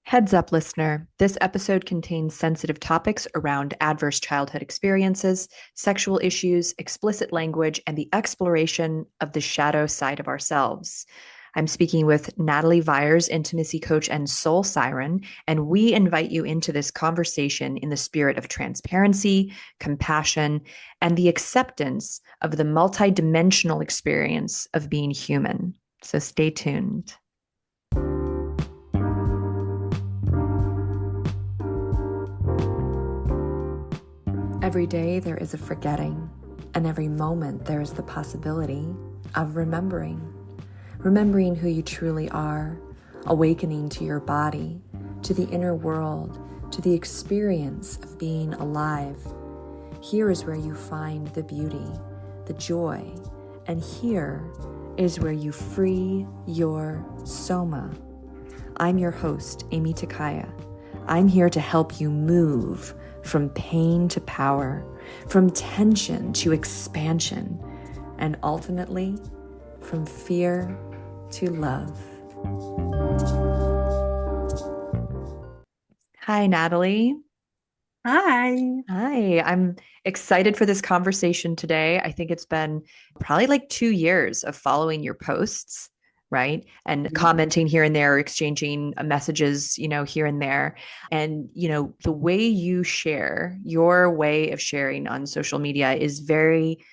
Heads up, listener. This episode contains sensitive topics around adverse childhood experiences, sexual issues, explicit language, and the exploration of the shadow side of ourselves. I'm speaking with Natalie Vires, intimacy coach and soul siren, and we invite you into this conversation in the spirit of transparency, compassion, and the acceptance of the multidimensional experience of being human. So stay tuned. Every day there is a forgetting, and every moment there is the possibility of remembering. Remembering who you truly are, awakening to your body, to the inner world, to the experience of being alive. Here is where you find the beauty, the joy, and here is where you free your soma. I'm your host, Aimee. I'm here to help you move from pain to power, from tension to expansion, and ultimately from fear to love. Hi, Natalie. Hi. Hi, I'm excited for this conversation today. I think it's been probably like 2 years of following your posts, right? And commenting here and there, exchanging messages, here and there. And, the way you share, your way of sharing on social media is very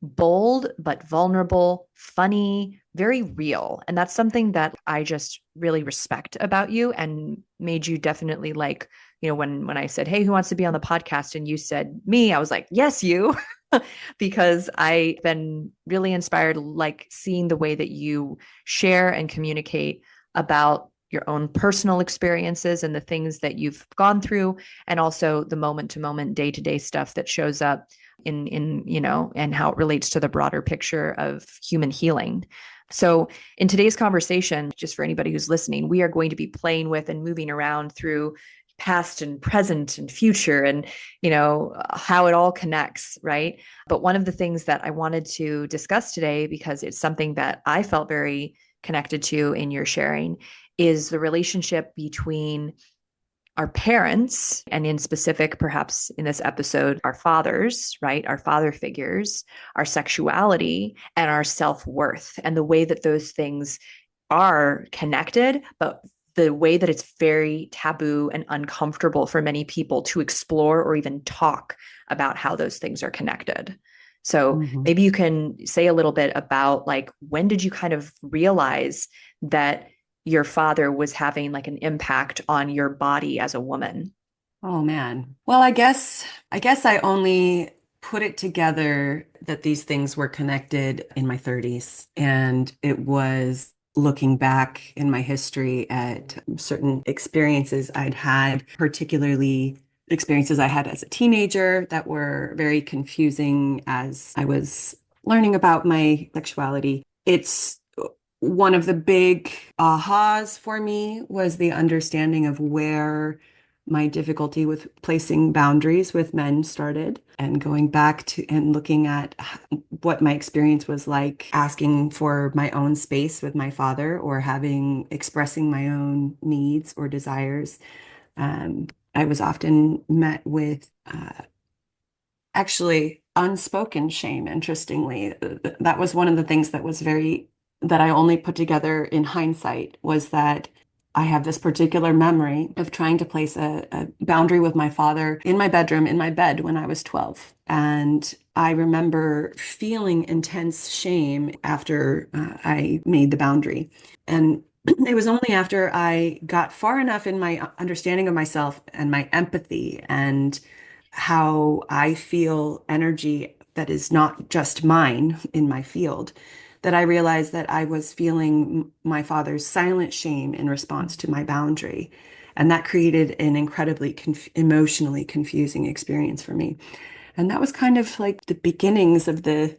bold, but vulnerable, funny, very real. And that's something that I just really respect about you and made you definitely like, when I said, "Hey, who wants to be on the podcast?" and you said me, I was like, "Yes, you." Because I've been really inspired, like seeing the way that you share and communicate about your own personal experiences and the things that you've gone through, and also the moment to moment, day to day stuff that shows up in and how it relates to the broader picture of human healing. So in today's conversation, just for anybody who's listening, we are going to be playing with and moving around through past and present and future and how it all connects, right? But one of the things that I wanted to discuss today, because it's something that I felt very connected to in your sharing, is the relationship between our parents, and in specific, perhaps in this episode, our fathers, right? Our father figures, our sexuality, and our self worth, and the way that those things are connected, but the way that it's very taboo and uncomfortable for many people to explore or even talk about how those things are connected. So maybe you can say a little bit about like, when did you kind of realize that your father was having like an impact on your body as a woman? Oh man. Well, I guess I only put it together that these things were connected in my 30s. And it was looking back in my history at certain experiences I'd had, particularly experiences I had as a teenager that were very confusing as I was learning about my sexuality. It's one of the big ahas for me was the understanding of where my difficulty with placing boundaries with men started, and going back to and looking at what my experience was like asking for my own space with my father, or expressing my own needs or desires. I was often met with actually unspoken shame, interestingly. That was one of the things that I only put together in hindsight, was that I have this particular memory of trying to place a boundary with my father in my bedroom, in my bed, when I was 12. And I remember feeling intense shame after I made the boundary. And it was only after I got far enough in my understanding of myself and my empathy and how I feel energy that is not just mine in my field, that I realized that I was feeling my father's silent shame in response to my boundary. And that created an incredibly emotionally confusing experience for me. And that was kind of like the beginnings of the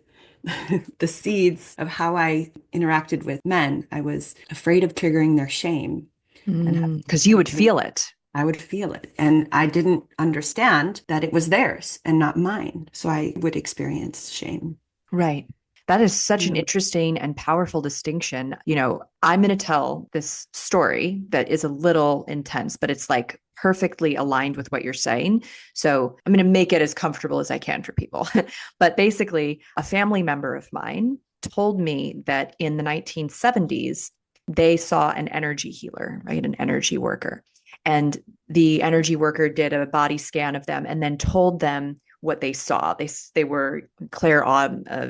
seeds of how I interacted with men. I was afraid of triggering their shame, and Because you would feel it. I would feel it. And I didn't understand that it was theirs and not mine. So I would experience shame. Right. That is such an Yeah. interesting and powerful distinction. I'm going to tell this story that is a little intense, but it's like perfectly aligned with what you're saying. So I'm going to make it as comfortable as I can for people. But basically, a family member of mine told me that in the 1970s, they saw an energy healer, right? An energy worker. And the energy worker did a body scan of them and then told them what they saw. They were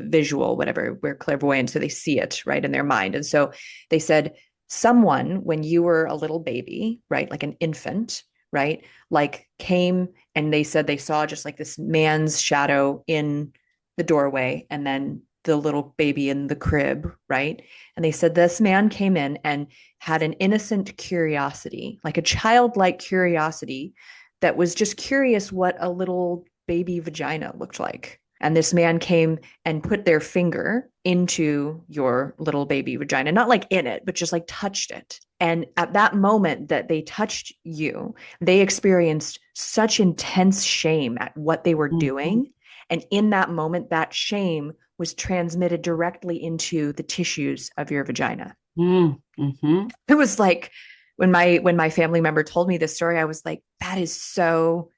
visual, whatever. We're clairvoyant, so they see it right in their mind. And so they said, someone when you were a little baby, right, like an infant, right, like came and they said they saw just like this man's shadow in the doorway, and then the little baby in the crib, right? And they said this man came in and had an innocent curiosity, like a childlike curiosity that was just curious what a little baby vagina looked like. And this man came and put their finger into your little baby vagina, not like in it, but just like touched it. And at that moment that they touched you, they experienced such intense shame at what they were Mhm. doing. And in that moment, that shame was transmitted directly into the tissues of your vagina. Mm, mhm. It was like when my family member told me this story, I was like, that is so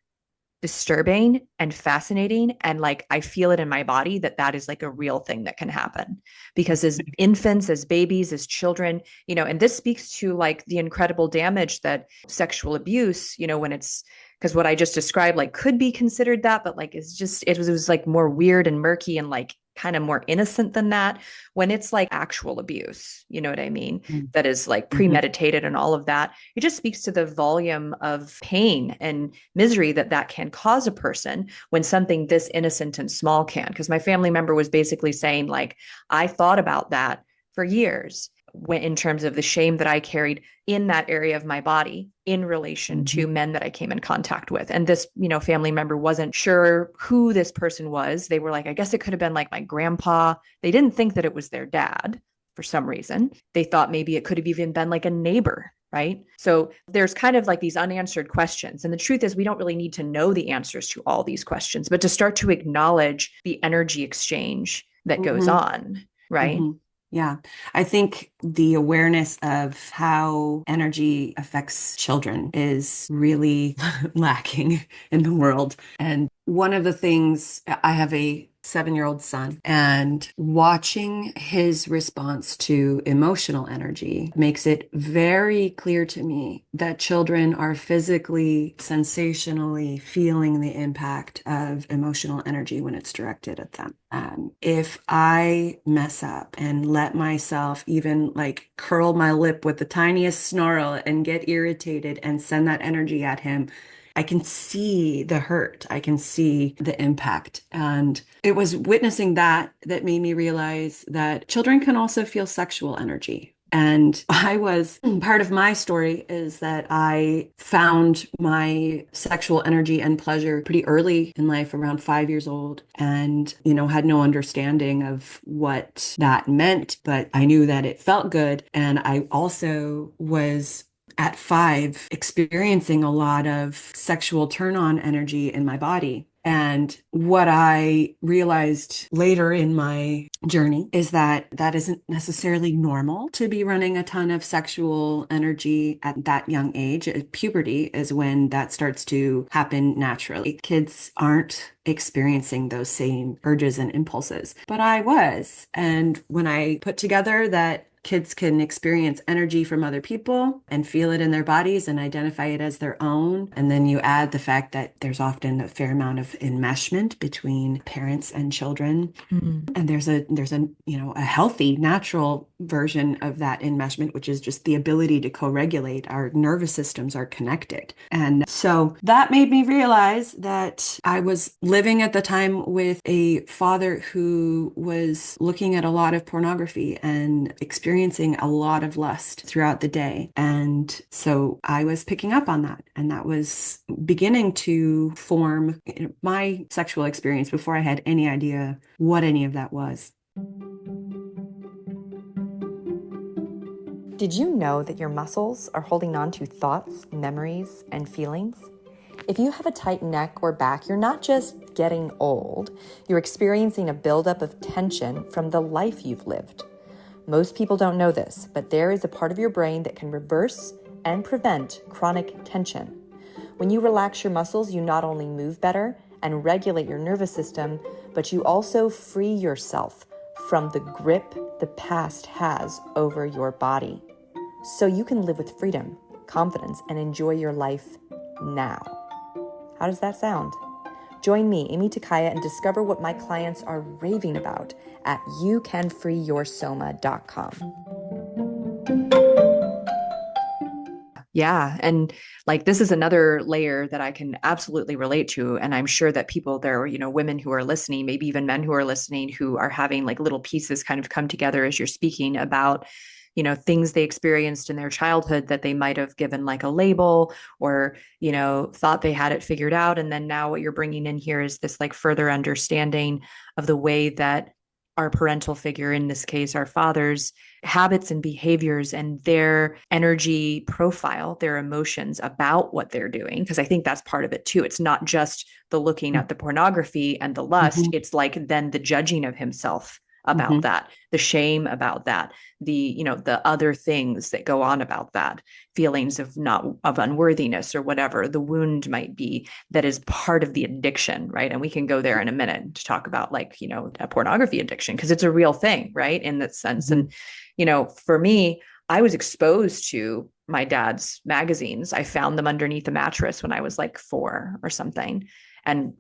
disturbing and fascinating, and like I feel it in my body that that is like a real thing that can happen, because as infants, as babies, as children, and this speaks to like the incredible damage that sexual abuse, when it's, because what I just described like could be considered that, but like it was like more weird and murky and like kind of more innocent than that. When it's like actual abuse, you know what I mean, Mm. that is like Mhm. premeditated and all of that, it just speaks to the volume of pain and misery that that can cause a person when something this innocent and small can. Because my family member was basically saying, like, I thought about that for years when, in terms of the shame that I carried in that area of my body in relation to Mhm. men that I came in contact with. And this, family member wasn't sure who this person was. They were like, I guess it could have been like my grandpa. They didn't think that it was their dad for some reason. They thought maybe it could have even been like a neighbor, right? So there's kind of like these unanswered questions. And the truth is, we don't really need to know the answers to all these questions, but to start to acknowledge the energy exchange that goes Mhm. on, right? Mhm. Yeah. I think the awareness of how energy affects children is really lacking in the world. And one of the things, I have a 7-year-old son, and watching his response to emotional energy makes it very clear to me that children are physically, sensationally feeling the impact of emotional energy when it's directed at them. If I mess up and let myself even like curl my lip with the tiniest snarl and get irritated and send that energy at him, I can see the hurt. I can see the impact. And it was witnessing that that made me realize that children can also feel sexual energy. And part of my story is that I found my sexual energy and pleasure pretty early in life, around 5 years old, and, had no understanding of what that meant, but I knew that it felt good. And I also was at 5 experiencing a lot of sexual turn on energy in my body. And what I realized later in my journey is that that isn't necessarily normal to be running a ton of sexual energy at that young age. Puberty is when that starts to happen naturally. Kids aren't experiencing those same urges and impulses, but I was. And when I put together that kids can experience energy from other people and feel it in their bodies and identify it as their own. And then you add the fact that there's often a fair amount of enmeshment between parents and children. Mm. And there's a a healthy natural version of that enmeshment, which is just the ability to co-regulate. Our nervous systems are connected. And so that made me realize that I was living at the time with a father who was looking at a lot of pornography and experiencing a lot of lust throughout the day. And so I was picking up on that, and that was beginning to form my sexual experience before I had any idea what any of that was. Did you know that your muscles are holding on to thoughts, memories, and feelings? If you have a tight neck or back, you're not just getting old, you're experiencing a buildup of tension from the life you've lived. Most people don't know this, but there is a part of your brain that can reverse and prevent chronic tension. When you relax your muscles, you not only move better and regulate your nervous system, but you also free yourself from the grip the past has over your body. So you can live with freedom, confidence, and enjoy your life now. How does that sound? Join me, Aimee Takaya, and discover what my clients are raving about at youcanfreeyoursoma.com. Yeah. And like, this is another layer that I can absolutely relate to. And I'm sure that people there, women who are listening, maybe even men who are listening, who are having like little pieces kind of come together as you're speaking about, things they experienced in their childhood that they might have given like a label or, thought they had it figured out. And then now what you're bringing in here is this like further understanding of the way that our parental figure, in this case, our fathers, habits and behaviors and their energy profile, their emotions about what they're doing. Because I think that's part of it too. It's not just the looking at the pornography and the lust, Mhm. it's like then the judging of himself about Mhm. that, the shame about that, the other things that go on about that, feelings of unworthiness or whatever the wound might be that is part of the addiction, right? And we can go there in a minute to talk about like, a pornography addiction, because it's a real thing, right? In that sense. Mhm. And, for me, I was exposed to my dad's magazines. I found them underneath a mattress when I was like 4 or something. And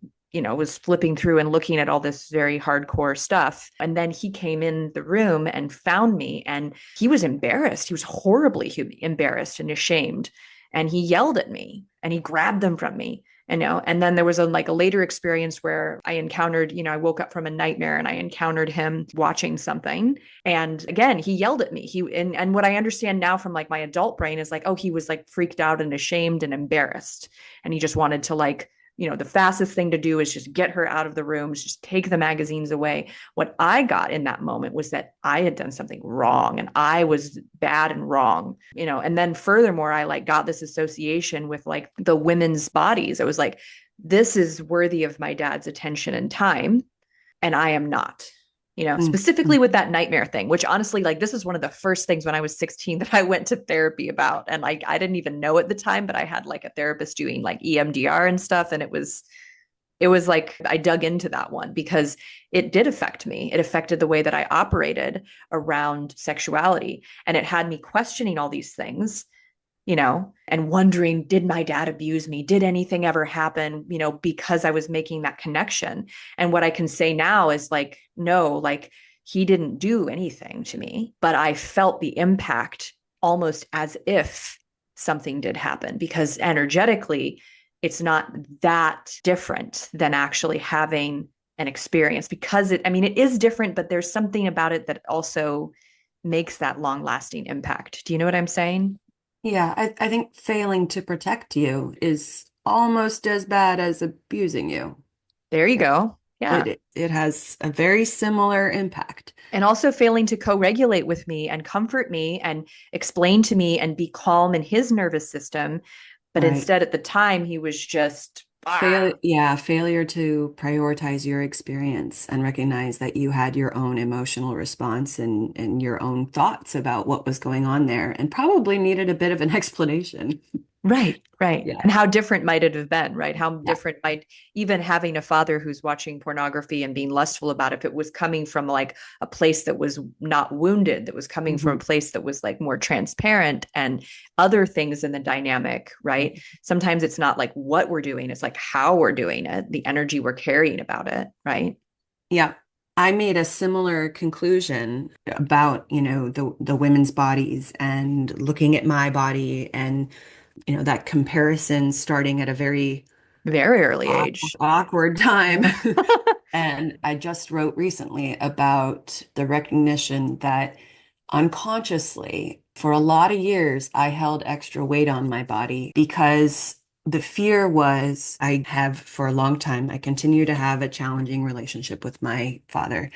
was flipping through and looking at all this very hardcore stuff. And then he came in the room and found me, and he was embarrassed. He was horribly embarrassed and ashamed. And he yelled at me and he grabbed them from me. And then there was a later experience where I encountered, I woke up from a nightmare and I encountered him watching something. And again, he yelled at me. And what I understand now from like my adult brain is like, oh, he was like freaked out and ashamed and embarrassed. And he just wanted to like, the fastest thing to do is just get her out of the rooms, just take the magazines away. What I got in that moment was that I had done something wrong and I was bad and wrong, and then furthermore, I like got this association with like the women's bodies. I was like, this is worthy of my dad's attention and time, and I am not. Specifically Mhm. with that nightmare thing, which honestly, like, this is one of the first things when I was 16 that I went to therapy about. And like, I didn't even know at the time, but I had like a therapist doing like EMDR and stuff. And it was like, I dug into that one because it did affect me. It affected the way that I operated around sexuality. And it had me questioning all these things, and wondering, did my dad abuse me? Did anything ever happen, because I was making that connection? And what I can say now is like, no, like he didn't do anything to me, but I felt the impact almost as if something did happen, because energetically, it's not that different than actually having an experience, because it is different, but there's something about it that also makes that long lasting impact. Do you know what I'm saying? Yeah, I think failing to protect you is almost as bad as abusing you. There you It, go. Yeah. it has a very similar impact. And also failing to co regulate with me and comfort me and explain to me and be calm in his nervous system. But Right. instead, at the time, he was just, Failure to prioritize your experience and recognize that you had your own emotional response and your own thoughts about what was going on there and probably needed a bit of an explanation. right, right. Yeah. And how different might it have been, right? How Yeah. different might even having a father who's watching pornography and being lustful about it, if it was coming from like a place that was not wounded, that was coming from a Mhm. place that was like more transparent and other things in the dynamic, right? Sometimes it's not like what we're doing, it's like how we're doing it, the energy we're carrying about it, right? Yeah. I made a similar conclusion about, the women's bodies and looking at my body and, that comparison starting at a very Very early age. awkward time. Yeah. And I just wrote recently about the recognition that unconsciously, for a lot of years, I held extra weight on my body because the fear was I have for a long time, I continue to have a challenging relationship with my father,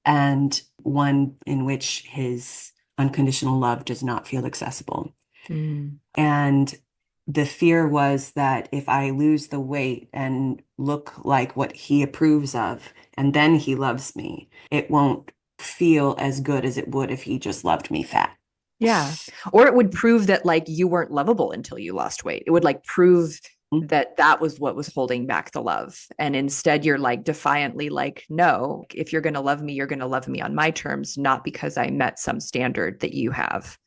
and one in which his unconditional love does not feel accessible. Mm. And the fear was that if I lose the weight and look like what he approves of, and then he loves me, it won't feel as good as it would if he just loved me fat. Yeah. Or it would prove that like you weren't lovable until you lost weight. It would like prove that that was what was holding back the love. And instead you're like defiantly like, no, if you're going to love me, you're going to love me on my terms, not because I met some standard that you have.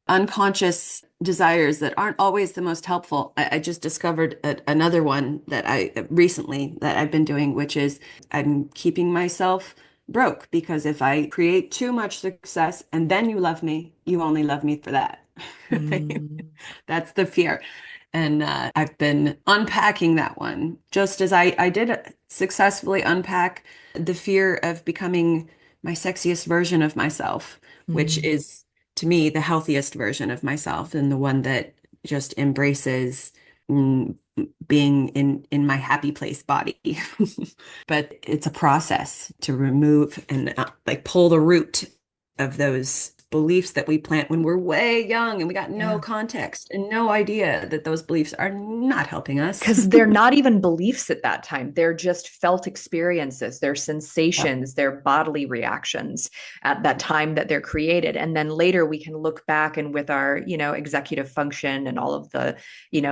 Unconscious desires that aren't always the most helpful. I just discovered another one that I recently that I've been doing, which is I'm keeping myself broke because if I create too much success and then you love me, you only love me for that. Mm. That's the fear. And I've been unpacking that one just as I did successfully unpack the fear of becoming my sexiest version of myself, which Mm. is to me the healthiest version of myself and the one that just embraces mm, being in my happy place body. But it's a process to remove and like pull the root of those beliefs that we plant when we're way young and we got no Yeah. context and no idea that those beliefs are not helping us. Because they're not even beliefs at that time. They're just felt experiences, they're Yep. sensations, they're bodily reactions at that time that they're created. And then later we can look back and with our, executive function and all of the,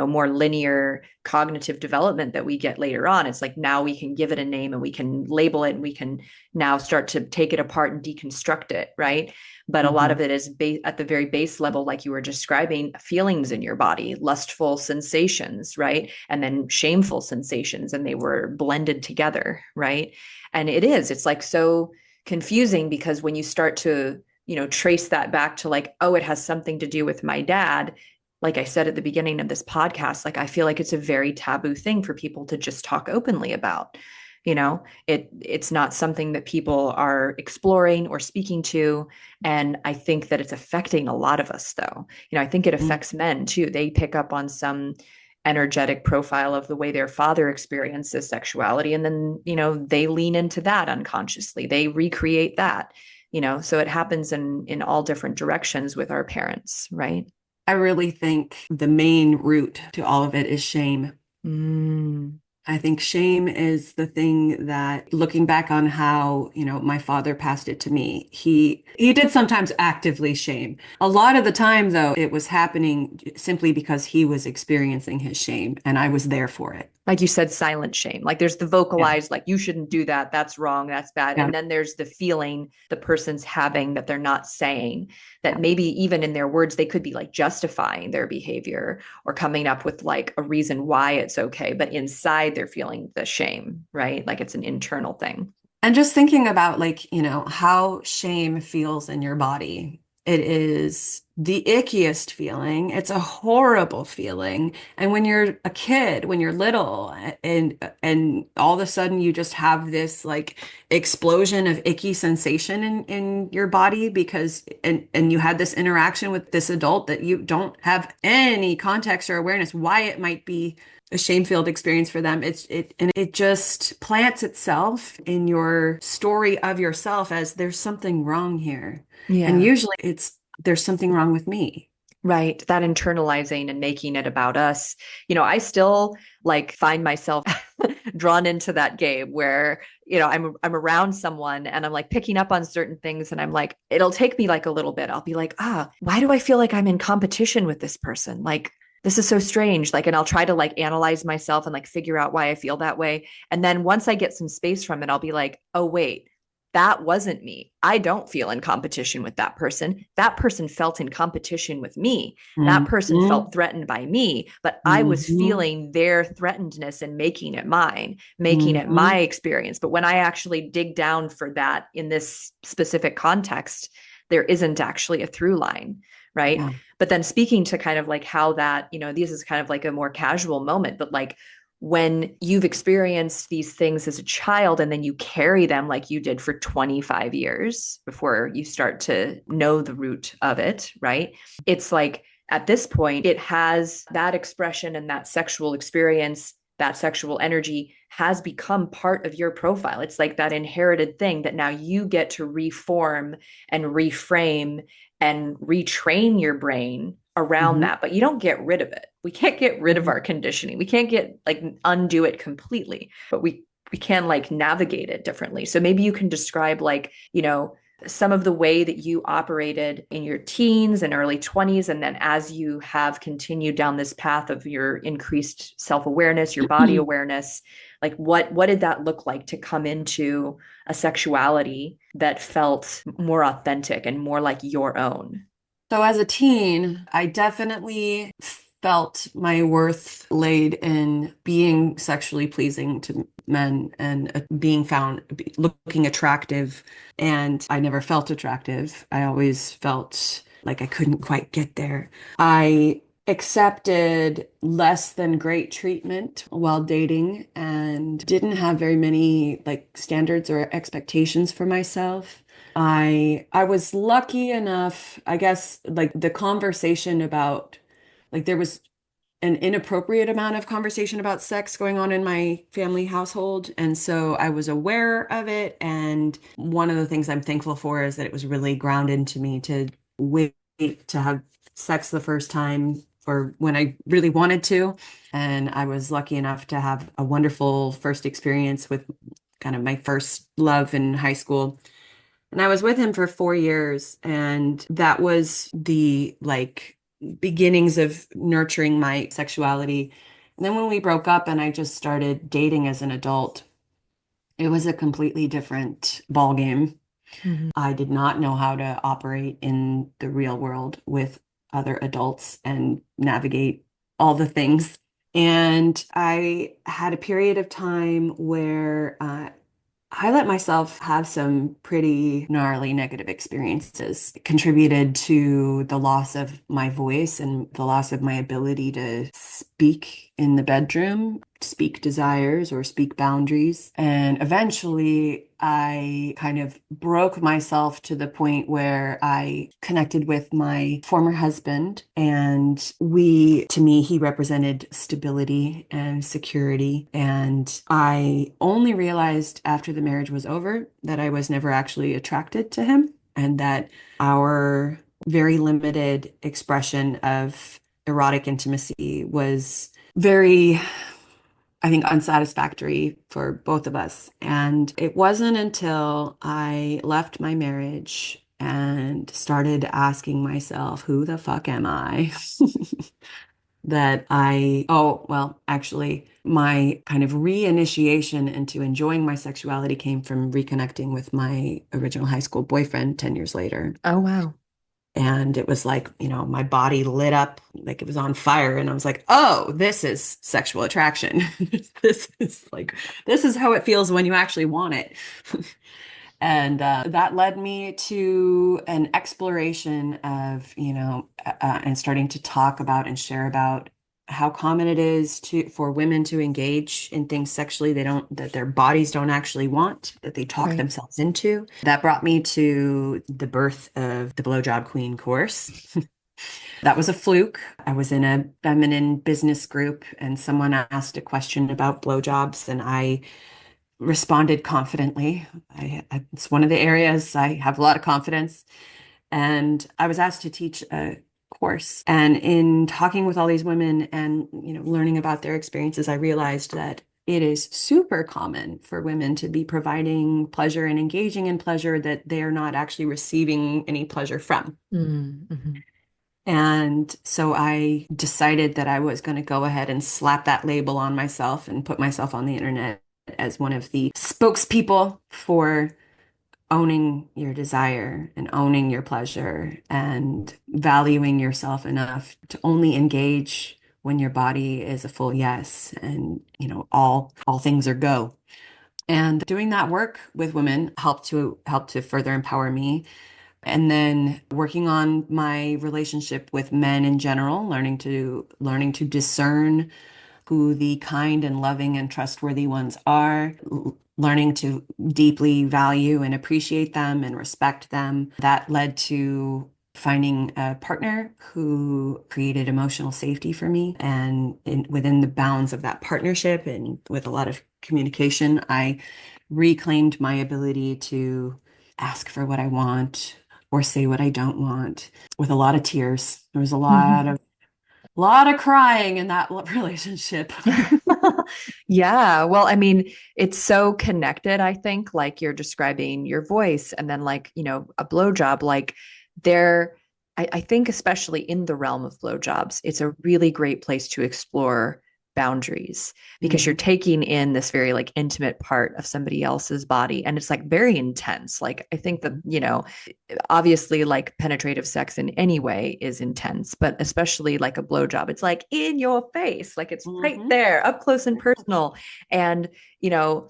more linear cognitive development that we get later on, it's like now we can give it a name and we can label it and we can now start to take it apart and deconstruct it, right? But a lot Mhm. of it is at the very base level, like you were describing, feelings in your body, lustful sensations, right? And then shameful sensations, and they were blended together, right? And it's like so confusing because when you start to, trace that back to like, oh, it has something to do with my dad. Like I said at the beginning of this podcast, like I feel like it's a very taboo thing for people to just talk openly about. It's not something that people are exploring or speaking to, and I think that it's affecting a lot of us, though. I think it Mhm. affects men too. They pick up on some energetic profile of the way their father experiences sexuality. And then, they lean into that unconsciously. They recreate that, so it happens in all different directions with our parents, right? I really think the main root to all of it is shame. Mm. I think shame is the thing that looking back on how, my father passed it to me, he did sometimes actively shame. A lot of the time though, it was happening simply because he was experiencing his shame and I was there for it. Like you said, silent shame. Like there's the Yeah. vocalized, like you shouldn't do that. That's wrong. That's bad. Yeah. And then there's the feeling the person's having that they're not saying, that Yeah. maybe even in their words, they could be like justifying their behavior or coming up with like a reason why it's okay. But inside they're feeling the shame, right? Like it's an internal thing. And just thinking about like, how shame feels in your body. It is the ickiest feeling. It's a horrible feeling. And when you're a kid, when you're little, and all of a sudden you just have this like explosion of icky sensation in your body because and you had this interaction with this adult that you don't have any context or awareness why it might be a shame-filled experience for them. And it just plants itself in your story of yourself as there's something wrong here. And Yeah. usually it's there's something wrong with me. Right. That internalizing and making it about us. I still like find myself drawn into that game where, I'm around someone and I'm like picking up on certain things and I'm like, it'll take me like a little bit. I'll be like, why do I feel like I'm in competition with this person? Like, this is so strange. Like, and I'll try to like analyze myself and like figure out why I feel that way. And then once I get some space from it, I'll be like, oh, wait, that wasn't me. I don't feel in competition with that person. That person felt in competition with me. That person Mhm. felt threatened by me, but I was Mhm. feeling their threatenedness and making it mine, making it my Mhm. experience. But when I actually dig down for that in this specific context, there isn't actually a through line, right? Yeah. But then speaking to kind of like how that, this is kind of like a more casual moment, but like when you've experienced these things as a child and then you carry them like you did for 25 years before you start to know the root of it, right? It's like at this point, it has that expression and that sexual experience, that sexual energy has become part of your profile. It's like that inherited thing that now you get to reform and reframe and retrain your brain around Mhm. that, but you don't get rid of it. We can't get rid of Mhm. our conditioning. We can't get like undo it completely, but we can like navigate it differently. So maybe you can describe like, some of the way that you operated in your teens and early 20s, and then as you have continued down this path of your increased self-awareness, your body awareness, like what did that look like to come into a sexuality that felt more authentic and more like your own? So as a teen, I definitely felt my worth laid in being sexually pleasing to men and being found looking attractive. And I never felt attractive. I always felt like I couldn't quite get there. I accepted less than great treatment while dating and didn't have very many like standards or expectations for myself. I was lucky enough, I guess, like the conversation about like there was an inappropriate amount of conversation about sex going on in my family household. And so I was aware of it. And one of the things I'm thankful for is that it was really grounded into me to wait to have sex the first time or when I really wanted to. And I was lucky enough to have a wonderful first experience with kind of my first love in high school. And I was with him for 4 years, and that was the like beginnings of nurturing my sexuality. And then when we broke up and I just started dating as an adult, it was a completely different ball game. Mhm. I did not know how to operate in the real world with other adults and navigate all the things. And I had a period of time where I let myself have some pretty gnarly negative experiences. It contributed to the loss of my voice and the loss of my ability to speak in the bedroom, speak desires or speak boundaries. And eventually, I kind of broke myself to the point where I connected with my former husband. And to me, he represented stability and security. And I only realized after the marriage was over that I was never actually attracted to him and that our very limited expression of erotic intimacy was very, I think, unsatisfactory for both of us. And it wasn't until I left my marriage and started asking myself, who the fuck am I? Well, actually, my kind of reinitiation into enjoying my sexuality came from reconnecting with my original high school boyfriend 10 years later. Oh, wow. And it was like, my body lit up like it was on fire. And I was like, oh, this is sexual attraction. This is how it feels when you actually want it. And that led me to an exploration of, and starting to talk about and share about how common it is for women to engage in things sexually that their bodies don't actually want, that they talk Right. themselves into. That brought me to the birth of the Blowjob Queen course. That was a fluke. I was in a feminine business group and someone asked a question about blowjobs and I responded confidently. It's one of the areas I have a lot of confidence. And I was asked to teach a course. And in talking with all these women and, learning about their experiences, I realized that it is super common for women to be providing pleasure and engaging in pleasure that they are not actually receiving any pleasure from. Mm-hmm. And so I decided that I was going to go ahead and slap that label on myself and put myself on the internet as one of the spokespeople for owning your desire and owning your pleasure and valuing yourself enough to only engage when your body is a full yes and all things are go. And doing that work with women helped to further empower me and then working on my relationship with men in general, learning to discern who the kind and loving and trustworthy ones are, learning to deeply value and appreciate them and respect them. That led to finding a partner who created emotional safety for me. And within the bounds of that partnership and with a lot of communication, I reclaimed my ability to ask for what I want or say what I don't want with a lot of tears. There was a lot of crying in that relationship. Yeah. Well, I mean, it's so connected, I think, like you're describing your voice and then like, a blowjob, like there, I think especially in the realm of blowjobs, it's a really great place to explore boundaries because you're Mhm. taking in this very like intimate part of somebody else's body and it's like very intense. Like I think that, obviously like penetrative sex in any way is intense, but especially like a blowjob, it's like in your face, like it's right Mhm. there, up close and personal. And, you know,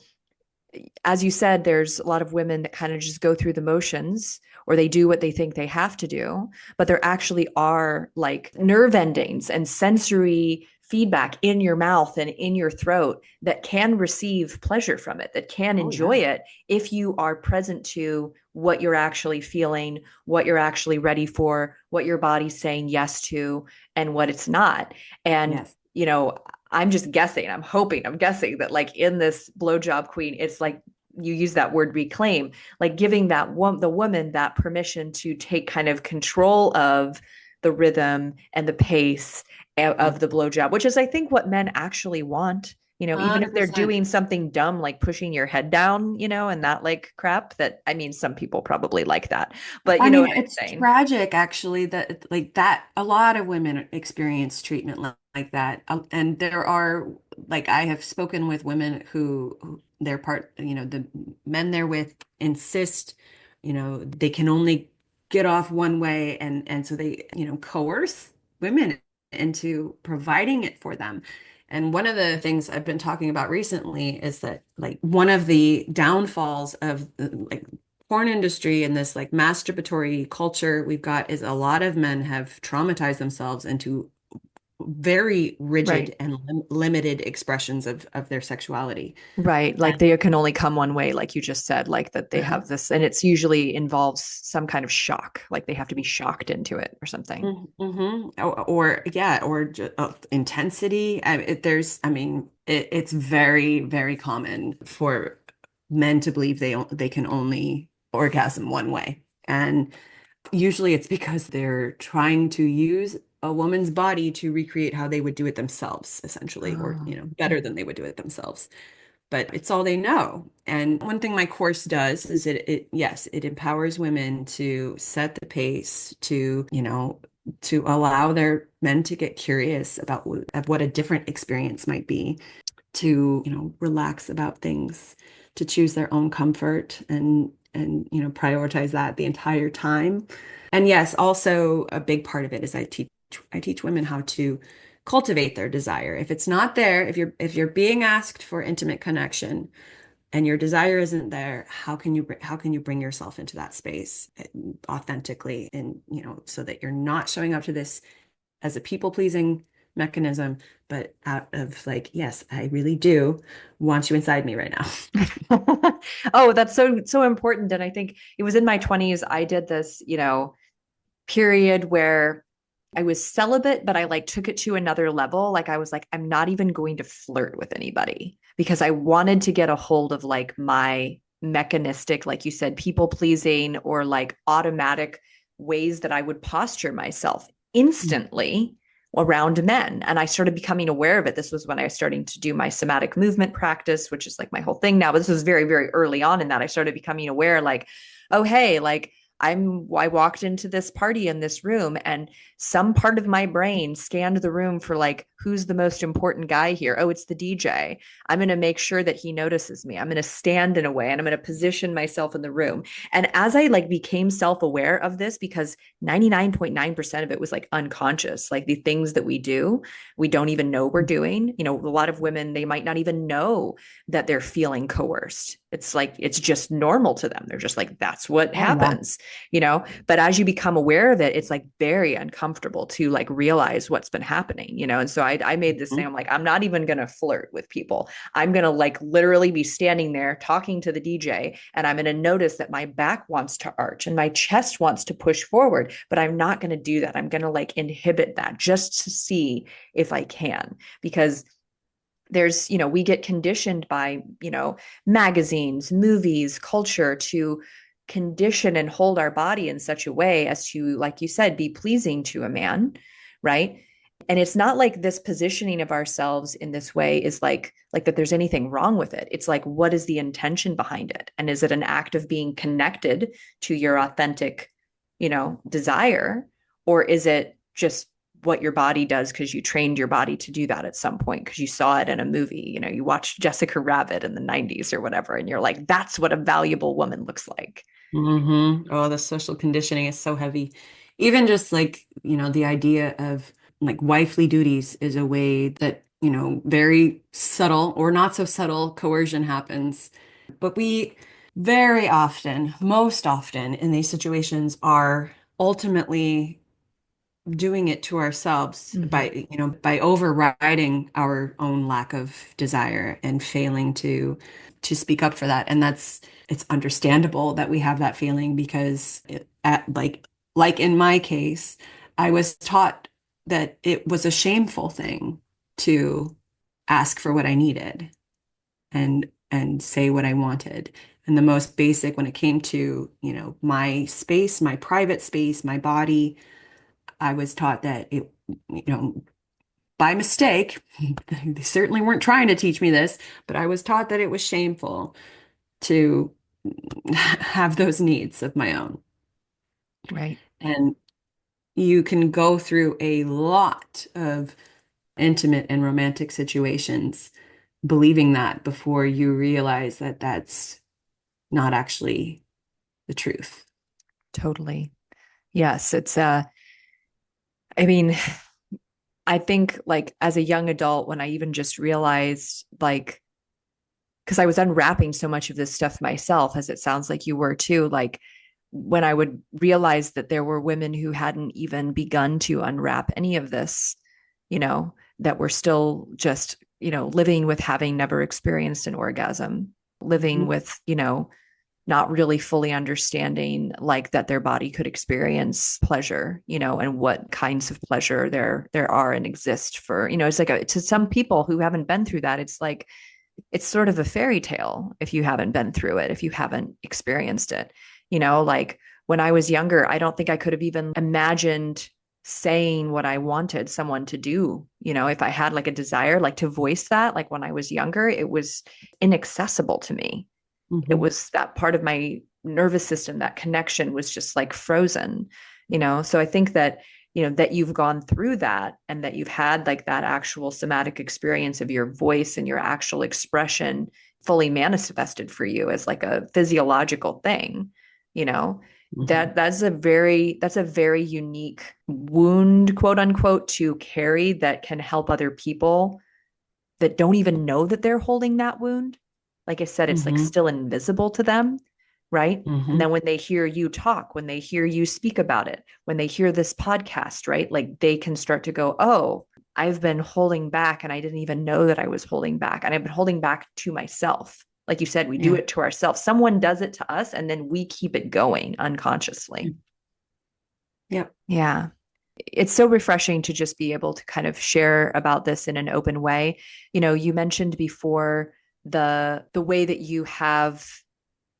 as you said, there's a lot of women that kind of just go through the motions or they do what they think they have to do, but there actually are like nerve endings and sensory feedback in your mouth and in your throat that can receive pleasure from it, that can Oh enjoy yeah. it if you are present to what you're actually feeling, what you're actually ready for, what your body's saying yes to, and what it's not. And, Yes. I'm just guessing, I'm guessing that like in this blowjob queen, it's like you use that word reclaim, like giving the woman that permission to take kind of control of the rhythm and the pace of the blowjob, which is I think what men actually want. Even if they're 100%. doing something dumb like pushing your head down, and that like crap that I mean some people probably like that. But you I know mean, what it's I'm saying? tragic actually that like that a lot of women experience treatment like that. And there are like I have spoken with women who their part, the men they're with insist, they can only get off one way and so they, coerce women into providing it for them. And one of the things I've been talking about recently is that like one of the downfalls of like porn industry and this like masturbatory culture we've got is a lot of men have traumatized themselves into very rigid Right. and limited expressions of their sexuality. Right. Like And they can only come one way, like you just said, like that they uh-huh. have this, and it's usually involves some kind of shock, like they have to be shocked into it or something. Mm-hmm. Or yeah, or intensity. I mean, it's very, very common for men to believe they can only orgasm one way. And usually it's because they're trying to use a woman's body to recreate how they would do it themselves, essentially, or, Oh. better than they would do it themselves. But it's all they know. And one thing my course does is yes, it empowers women to set the pace, to allow their men to get curious about what a different experience might be, to, relax about things, to choose their own comfort and prioritize that the entire time. And yes, also a big part of it is I teach women how to cultivate their desire. If it's not there, if you're being asked for intimate connection and your desire isn't there, how can you bring yourself into that space authentically and so that you're not showing up to this as a people pleasing mechanism, but out of like, yes, I really do want you inside me right now. Oh, that's so important. And I think it was in my 20s, I did this, period where I was celibate, but I like took it to another level. Like I was like, I'm not even going to flirt with anybody because I wanted to get a hold of like my mechanistic, like you said, people pleasing or like automatic ways that I would posture myself instantly around men. And I started becoming aware of it. This was when I was starting to do my somatic movement practice, which is like my whole thing now. But this was very, very early on in that I started becoming aware, like, oh, hey, like I walked into this party in this room and some part of my brain scanned the room for like who's the most important guy here. Oh, it's the DJ. I'm going to make sure that he notices me. I'm going to stand in a way and I'm going to position myself in the room. And as I like became self-aware of this because 99.9% of it was like unconscious, like the things that we do, we don't even know we're doing. A lot of women they might not even know that they're feeling coerced. It's like it's just normal to them. They're just like that's what Oh yeah. happens but as you become aware of it, it's like very uncomfortable to like realize what's been happening, and so I made this thing. I'm like, I'm not even going to flirt with people. I'm going to like literally be standing there talking to the DJ and I'm going to notice that my back wants to arch and my chest wants to push forward, but I'm not going to do that. I'm going to like inhibit that just to see if I can, because we get conditioned by, magazines, movies, culture to condition and hold our body in such a way as to, like you said, be pleasing to a man, right? And it's not like this positioning of ourselves in this way is like that there's anything wrong with it. It's like, what is the intention behind it? And is it an act of being connected to your authentic, desire? Or is it just what your body does because you trained your body to do that at some point because you saw it in a movie? You watched Jessica Rabbit in the 90s or whatever, and you're like, that's what a valuable woman looks like. Oh, the social conditioning is so heavy. Even just like, the idea of like wifely duties is a way that, very subtle or not so subtle coercion happens. But we very often, most often in these situations are ultimately doing it to ourselves Mm-hmm. by overriding our own lack of desire and failing to speak up for that. And it's understandable that we have that feeling because like in my case, I was taught that it was a shameful thing to ask for what I needed and say what I wanted. And the most basic when it came to, my space, my private space, my body, I was taught that you know, by mistake, they certainly weren't trying to teach me this, but I was taught that it was shameful to have those needs of my own. Right. And you can go through a lot of intimate and romantic situations believing that before you realize that that's not actually the truth. Totally. Yes, I mean, I think like as a young adult, when I even just realized like, because I was unwrapping so much of this stuff myself, as it sounds like you were too, like when I would realize that there were women who hadn't even begun to unwrap any of this, that were still just, living with having never experienced an orgasm, living with, not really fully understanding like that their body could experience pleasure, and what kinds of pleasure there are and exist for, it's like to some people who haven't been through that, it's like it's sort of a fairy tale if you haven't been through it, if you haven't experienced it. Like when I was younger, I don't think I could have even imagined saying what I wanted someone to do. If I had like a desire, like to voice that, like when I was younger, it was inaccessible to me. It Hmm. was that part of my nervous system, that connection was just like frozen. So I think that that you've gone through that and that you've had like that actual somatic experience of your voice and your actual expression fully manifested for you as like a physiological thing, you know Hmm. that's a very unique wound, quote unquote, to carry that can help other people that don't even know that they're holding that wound. Like I said, it's like Hmm. still invisible to them, right? And Hmm. then when they hear you talk, when they hear you speak about it, when they hear this podcast, right? Like they can start to go, oh, I've been holding back and I didn't even know that I was holding back. And I've been holding back to myself. Like you said, we do Yeah. it to ourselves. Someone does it to us and then we keep it going unconsciously. Yep. Yeah. It's so refreshing to just be able to kind of share about this in an open way. You mentioned before the way that you have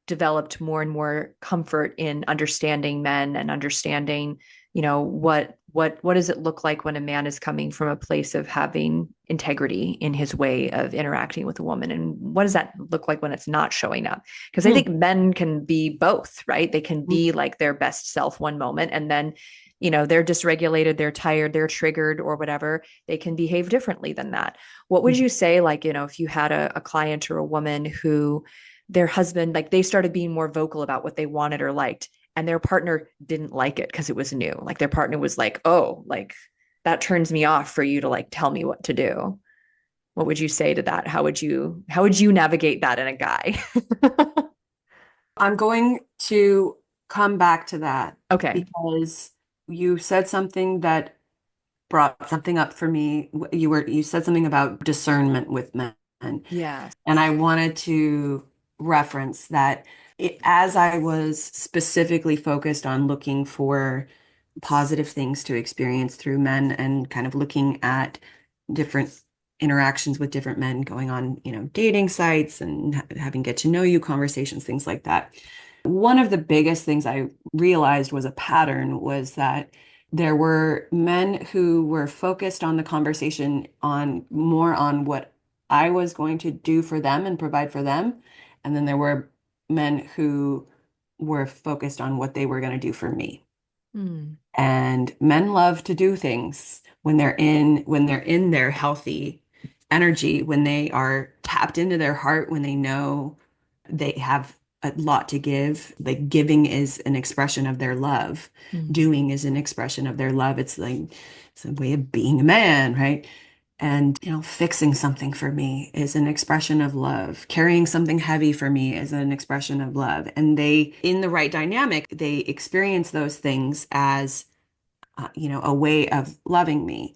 developed more and more comfort in understanding men and understanding, what does it look like when a man is coming from a place of having integrity in his way of interacting with a woman, and what does that look like when it's not showing up? Because I think Hmm. men can be both, right? They can be like their best self one moment and then they're dysregulated, they're tired, they're triggered or whatever, they can behave differently than that. What would you say, like, if you had a client or a woman who their husband, like they started being more vocal about what they wanted or liked, and their partner didn't like it because it was new. Like their partner was like, oh, like that turns me off for you to like tell me what to do. What would you say to that? How would you navigate that in a guy? I'm going to come back to that Okay. because you said something that brought something up for me. You said something about discernment with men, and Yes. I wanted to reference that as I was specifically focused on looking for positive things to experience through men and kind of looking at different interactions with different men going on, dating sites and having get to know you conversations, things like that. One of the biggest things I realized was a pattern was that there were men who were focused on the conversation on more on what I was going to do for them and provide for them. And then there were men who were focused on what they were going to do for me. Mm, And men love to do things when they're in their healthy energy, when they are tapped into their heart, when they know they have a lot to give. Like giving is an expression of their love. mm. Doing is an expression of their love. It's like it's a way of being a man, right? And, fixing something for me is an expression of love. Carrying something heavy for me is an expression of love. And in the right dynamic, they experience those things as, a way of loving me.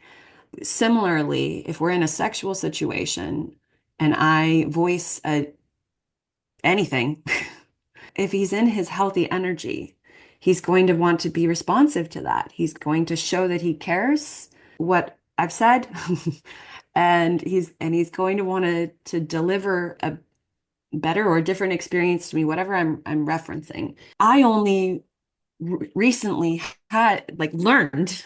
Similarly, if we're in a sexual situation and I voice anything, if he's in his healthy energy, he's going to want to be responsive to that. He's going to show that he cares what I've said. And he's going to want to deliver a better or different experience to me, whatever I'm referencing. I only recently had learned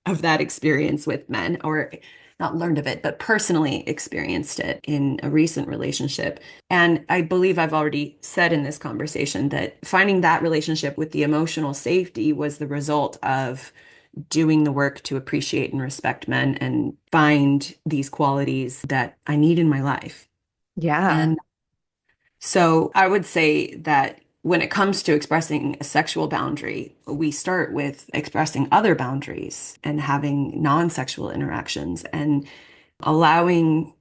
of that experience with men, or not learned of it, but personally experienced it in a recent relationship. And I believe I've already said in this conversation that finding that relationship with the emotional safety was the result of doing the work to appreciate and respect men and find these qualities that I need in my life. Yeah. And so I would say that when it comes to expressing a sexual boundary, we start with expressing other boundaries and having non-sexual interactions and allowing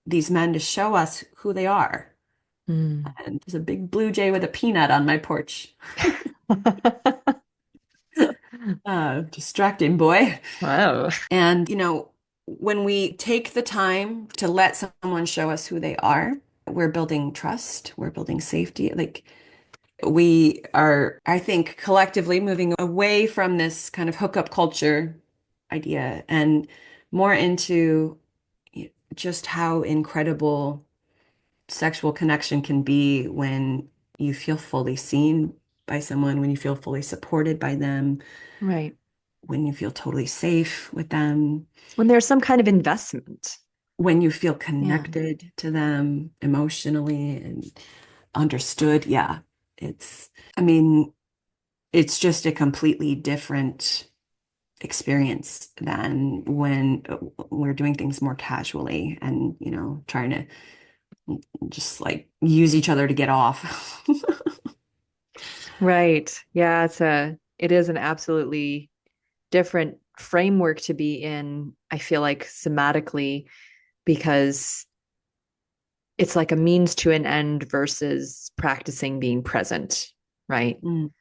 these men to show us who they are. Mm. And there's a big blue jay with a peanut on my porch. Distracting boy. Wow. And, when we take the time to let someone show us who they are, we're building trust, we're building safety. Like we are, I think, collectively moving away from this kind of hookup culture idea and more into just how incredible sexual connection can be when you feel fully seen by someone, when you feel fully supported by them, Right. when you feel totally safe with them, When there's some kind of investment. when you feel Yeah. connected to them emotionally and understood. Yeah, I mean, it's just a completely different experience than when we're doing things more casually and, trying to just use each other to get off. Right. Yeah, it is an absolutely different framework to be in, I feel like somatically, because it's like a means to an end versus practicing being present, right? Mm,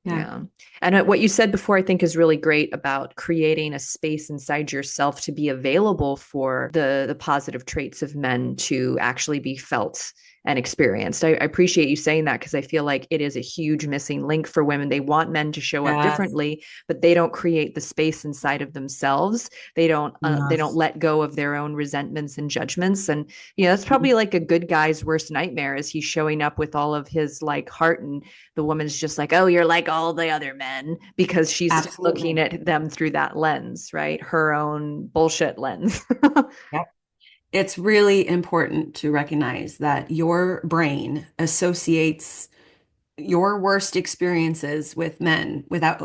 yeah. Yeah. And what you said before, I think, is really great about creating a space inside yourself to be available for the positive traits of men to actually be felt and experienced. I appreciate you saying that because I feel like it is a huge missing link for women. They want men to show up Yes. differently, but they don't create the space inside of themselves. They don't Yes. let go of their own resentments and judgments. And that's Mhm. probably like a good guy's worst nightmare is he's showing up with all of his like heart, and the woman's just like, oh, you're like all the other men, because she's still looking Absolutely. at them through that lens, right? Her own bullshit lens. Yep. It's really important to recognize that your brain associates your worst experiences with men without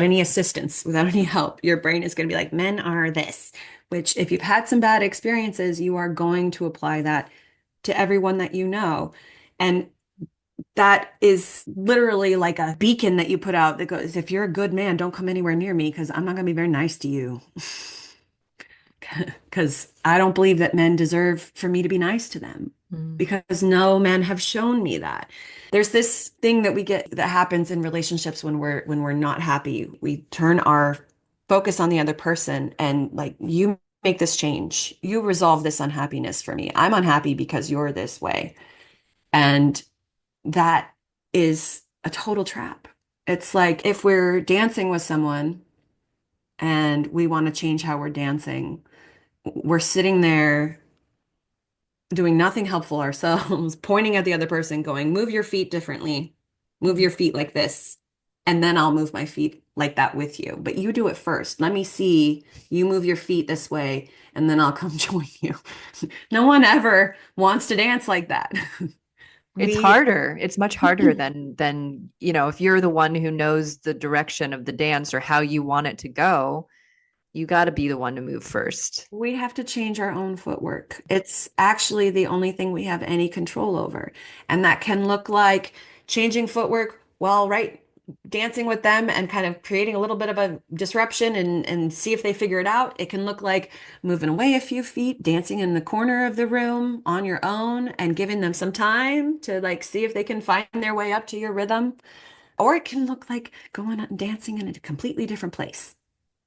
any assistance, without any help. Your brain is going to be like, men are this, which if you've had some bad experiences, you are going to apply that to everyone that you know. And that is literally like a beacon that you put out that goes, if you're a good man, don't come anywhere near me because I'm not going to be very nice to you. Because I don't believe that men deserve for me to be nice to them Mm. because no men have shown me that. There's this thing that we get that happens in relationships when we're not happy. We turn our focus on the other person and you make this change. You resolve this unhappiness for me. I'm unhappy because you're this way. And that is a total trap. It's like if we're dancing with someone and we want to change how we're dancing, we're sitting there doing nothing helpful ourselves, pointing at the other person, going, move your feet differently, move your feet like this, and then I'll move my feet like that with you. But you do it first. Let me see you move your feet this way, and then I'll come join you. No one ever wants to dance like that. It's We harder. It's much harder than, if you're the one who knows the direction of the dance or how you want it to go, you got to be the one to move first. We have to change our own footwork. It's actually the only thing we have any control over. And that can look like changing footwork while right dancing with them and kind of creating a little bit of a disruption and see if they figure it out. It can look like moving away a few feet, dancing in the corner of the room on your own and giving them some time to like see if they can find their way up to your rhythm. Or it can look like going out and dancing in a completely different place,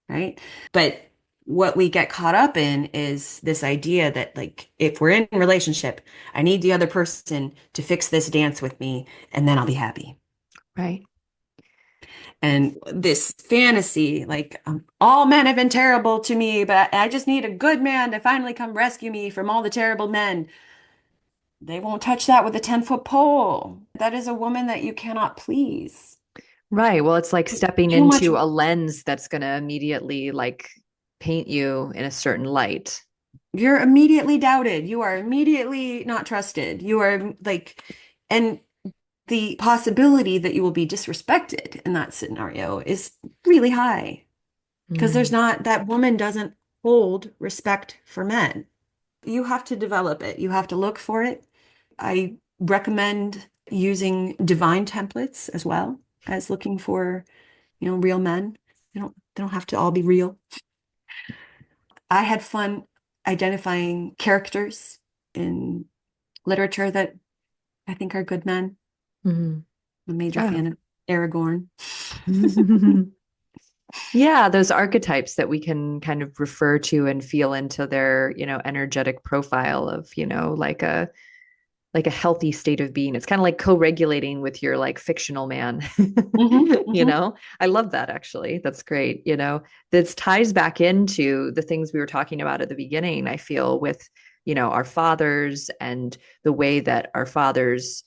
right? But what we get caught up in is this idea that like if we're in a relationship, I need the other person to fix this dance with me and then I'll be happy. Right. And this fantasy, like all men have been terrible to me, but I just need a good man to finally come rescue me from all the terrible men. They won't touch that with a 10-foot pole. That is a woman that you cannot please. Right. Well, it's like stepping Too much. into a lens that's going to immediately like paint you in a certain light. You're immediately doubted. You are immediately not trusted. You are like, and the possibility that you will be disrespected in that scenario is really high because there's Mm. not, that woman doesn't hold respect for men. You have to develop it. You have to look for it. I recommend using divine templates as well as looking for, real men. They don't have to all be real. I had fun identifying characters in literature that I think are good men. Mhm. I'm a major Oh. fan of Aragorn. Yeah, those archetypes that we can kind of refer to and feel into their, energetic profile of, like a healthy state of being. It's kind of like co-regulating with your like fictional man. Hmm, hmm. I love that actually. That's great. This ties back into the things we were talking about at the beginning, I feel, with, our fathers and the way that our fathers,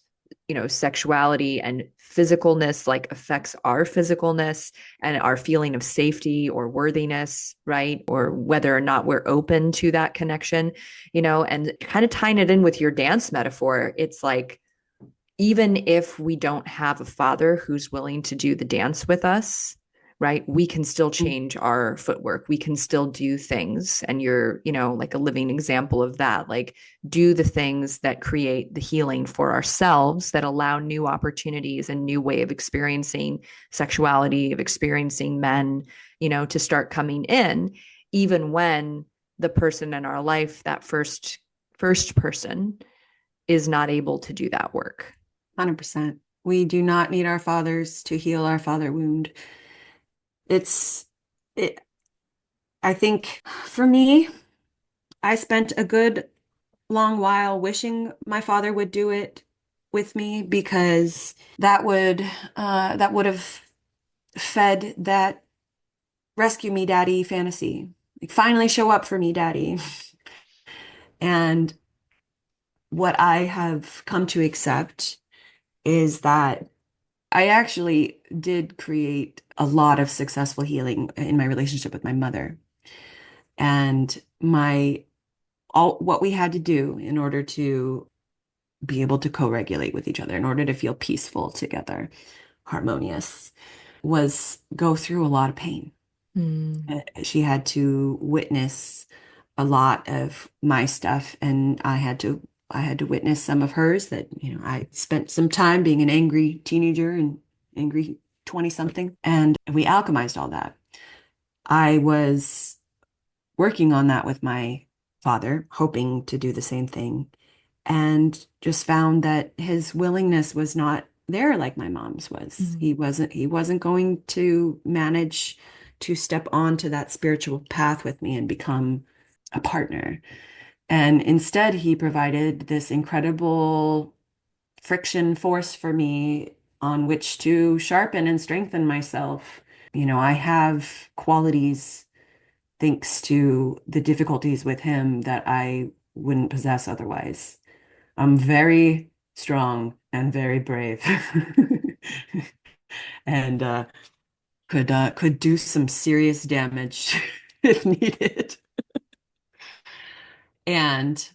sexuality and physicalness like affects our physicalness and our feeling of safety or worthiness, right? Or whether or not we're open to that connection, and kind of tying it in with your dance metaphor. It's like, even if we don't have a father who's willing to do the dance with us, right, we can still change our footwork. We can still do things. And you're, like a living example of that. Like, do the things that create the healing for ourselves, that allow new opportunities and new way of experiencing sexuality, of experiencing men, to start coming in, even when the person in our life, that first person, is not able to do that work. 100%. We do not need our fathers to heal our father wound. It's, it, I think for me, I spent a good long while wishing my father would do it with me because that would have fed that rescue me, daddy fantasy. Like, finally show up for me, daddy. And what I have come to accept is that I actually did create a lot of successful healing in my relationship with my mother. And my all what we had to do in order to be able to co-regulate with each other, in order to feel peaceful together, harmonious, was go through a lot of pain. Mm. She had to witness a lot of my stuff, and I had to witness some of hers that, I spent some time being an angry teenager and angry 20 something, and we alchemized all that. I was working on that with my father, hoping to do the same thing, and just found that his willingness was not there like my mom's was. Mm. He wasn't going to manage to step onto that spiritual path with me and become a partner. And instead, he provided this incredible friction force for me on which to sharpen and strengthen myself. I have qualities thanks to the difficulties with him that I wouldn't possess otherwise. I'm very strong and very brave and could do some serious damage if needed. And